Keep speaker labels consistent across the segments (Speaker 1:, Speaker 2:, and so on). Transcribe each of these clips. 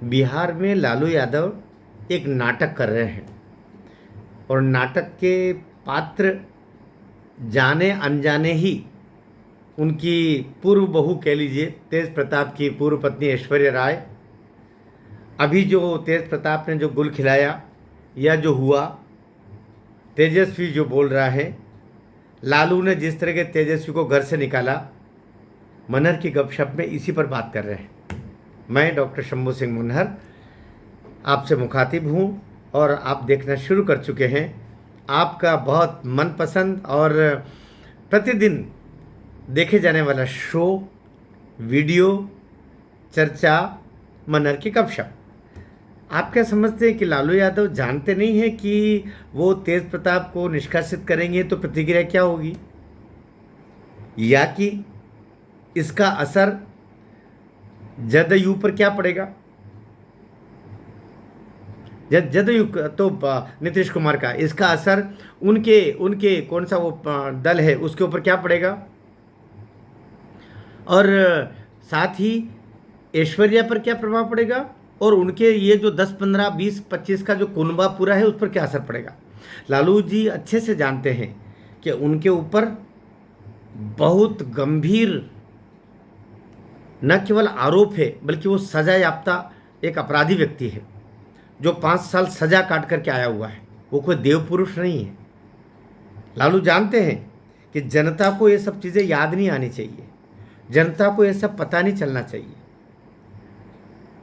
Speaker 1: बिहार में लालू यादव एक नाटक कर रहे हैं और नाटक के पात्र जाने अनजाने ही उनकी पूर्व बहू कह लीजिए, तेज प्रताप की पूर्व पत्नी ऐश्वर्या राय, अभी जो तेज प्रताप ने जो गुल खिलाया या जो हुआ, तेजस्वी जो बोल रहा है, लालू ने जिस तरह के तेजस्वी को घर से निकाला, मनहर की गपशप में इसी पर बात कर रहे हैं। मैं डॉक्टर शंभू सिंह मनहर आपसे मुखातिब हूँ और आप देखना शुरू कर चुके हैं आपका बहुत मनपसंद और प्रतिदिन देखे जाने वाला शो, वीडियो, चर्चा, मनहर की गपशप। आप क्या समझते हैं कि लालू यादव जानते नहीं हैं कि वो तेज प्रताप को निष्कासित करेंगे तो प्रतिक्रिया क्या होगी, या कि इसका असर जदयू पर क्या पड़ेगा? जदयू तो नीतीश कुमार का, इसका असर उनके उनके कौन सा वो दल है उसके ऊपर क्या पड़ेगा? और साथ ही ऐश्वर्या पर क्या प्रभाव पड़ेगा और उनके ये जो 10, 15, 20, 25 का जो कुनबा पूरा है उस पर क्या असर पड़ेगा? लालू जी अच्छे से जानते हैं कि उनके ऊपर बहुत गंभीर न केवल आरोप है बल्कि वो सजा याफ्ता एक अपराधी व्यक्ति है जो 5 साल सजा काट करके आया हुआ है। वो कोई देव पुरुष नहीं है। लालू जानते हैं कि जनता को ये सब चीज़ें याद नहीं आनी चाहिए, जनता को ये सब पता नहीं चलना चाहिए,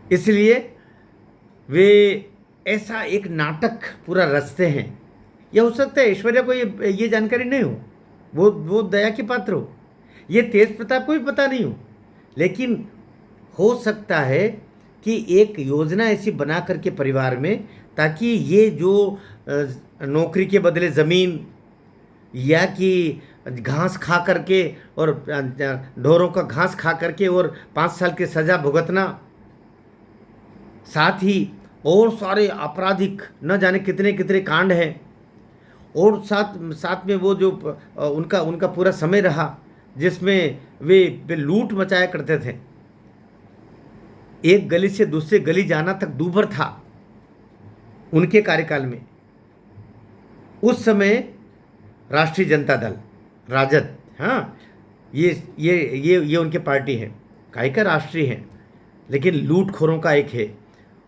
Speaker 1: इसलिए वे ऐसा एक नाटक पूरा रचते हैं। यह हो सकता है ऐश्वर्या को ये जानकारी नहीं हो, वो दया की पात्र हो, ये तेज प्रताप को भी पता नहीं हो, लेकिन हो सकता है कि एक योजना ऐसी बना करके परिवार में, ताकि ये जो नौकरी के बदले ज़मीन या कि घास खा करके और ढोरों का घास खा करके और 5 साल की सज़ा भुगतना, साथ ही और सारे आपराधिक न जाने कितने कितने कांड हैं, और साथ में वो जो उनका पूरा समय रहा जिसमें वे लूट मचाया करते थे। एक गली से दूसरे गली जाना तक दूभर था उनके कार्यकाल में। उस समय राष्ट्रीय जनता दल, राजद, हाँ, ये उनके पार्टी है, काहे का राष्ट्रीय है, लेकिन लूटखोरों का एक है।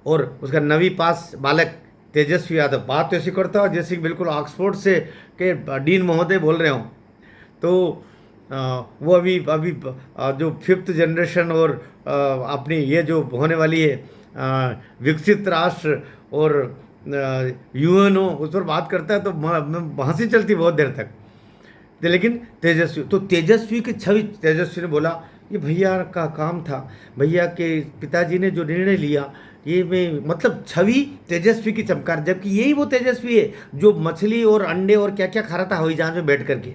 Speaker 1: और उसका 9वीं पास बालक तेजस्वी यादव बात तो ऐसी करता हो जैसे बिल्कुल ऑक्सफोर्ड से के डीन महोदय बोल रहे हों। तो वो अभी जो 5th जनरेशन और अपनी ये जो होने वाली है विकसित राष्ट्र और यूएनओ, उस पर बात करता है तो हंसी चलती बहुत देर तक। लेकिन तेजस्वी की छवि, तेजस्वी ने बोला ये भैया का काम था, भैया के पिताजी ने जो निर्णय लिया, ये में मतलब छवि तेजस्वी की चमकार, जबकि यही वो तेजस्वी है जो मछली और अंडे और क्या क्या खा रहा था हवाई जहाज में बैठ करके।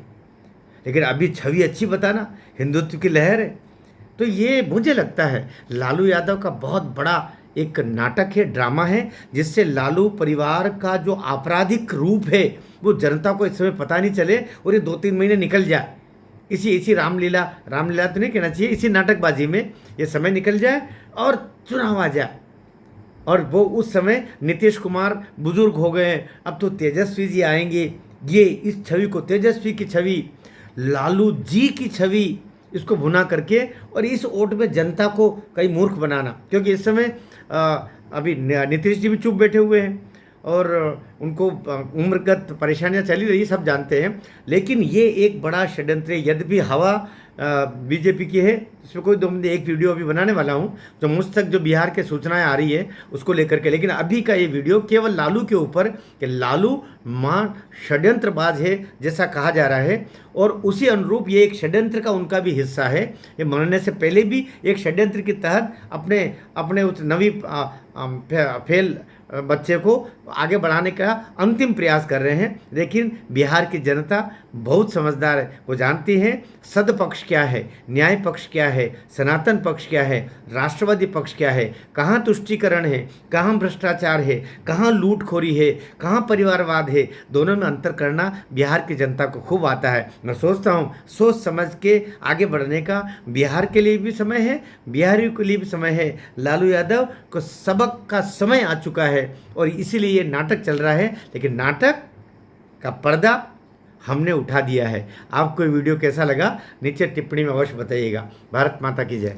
Speaker 1: लेकिन अभी छवि अच्छी बताना, हिंदुत्व की लहर है। तो ये मुझे लगता है लालू यादव का बहुत बड़ा एक नाटक है, ड्रामा है, जिससे लालू परिवार का जो आपराधिक रूप है वो जनता को इस समय पता नहीं चले और ये 2-3 महीने निकल जाए, इसी रामलीला तो नहीं कहना चाहिए, इसी नाटकबाजी में ये समय निकल जाए और चुनाव आ जाए। और वो उस समय नीतीश कुमार बुजुर्ग हो गए, अब तो तेजस्वी जी आएंगे, ये इस छवि को, तेजस्वी की छवि, लालू जी की छवि, इसको भुना करके और इस वोट में जनता को कहीं मूर्ख बनाना। क्योंकि इस समय अभी नीतीश जी भी चुप बैठे हुए हैं और उनको उम्रगत परेशानियां चली रही, सब जानते हैं, लेकिन ये एक बड़ा षड्यंत्र है। यद्यपि हवा बीजेपी की है, इसमें कोई दो, एक वीडियो अभी बनाने वाला हूँ जो मुझ तक जो बिहार के सूचनाएं आ रही है उसको लेकर के, लेकिन अभी का ये वीडियो केवल लालू के ऊपर कि लालू मां षड्यंत्रबाज है जैसा कहा जा रहा है, और उसी अनुरूप ये एक षड्यंत्र का उनका भी हिस्सा है। ये मरने से पहले भी एक षड्यंत्र के तहत अपने उस 9वीं फेल बच्चे को आगे बढ़ाने का अंतिम प्रयास कर रहे हैं। लेकिन बिहार की जनता बहुत समझदार है, वो जानती है सद पक्ष क्या है, न्याय पक्ष क्या है, सनातन पक्ष क्या है, राष्ट्रवादी पक्ष क्या है, कहाँ तुष्टीकरण है, कहाँ भ्रष्टाचार है, कहाँ लूटखोरी है, कहाँ परिवारवाद है। दोनों में अंतर करना बिहार की जनता को खूब आता है। मैं सोचता हूँ सोच समझ के आगे बढ़ने का बिहार के लिए भी समय है, बिहारियों के लिए भी समय है। लालू यादव को सबक का समय आ चुका है और इसीलिए ये नाटक चल रहा है। लेकिन नाटक का पर्दा हमने उठा दिया है। आपको ये वीडियो कैसा लगा नीचे टिप्पणी में अवश्य बताइएगा। भारत माता की जय।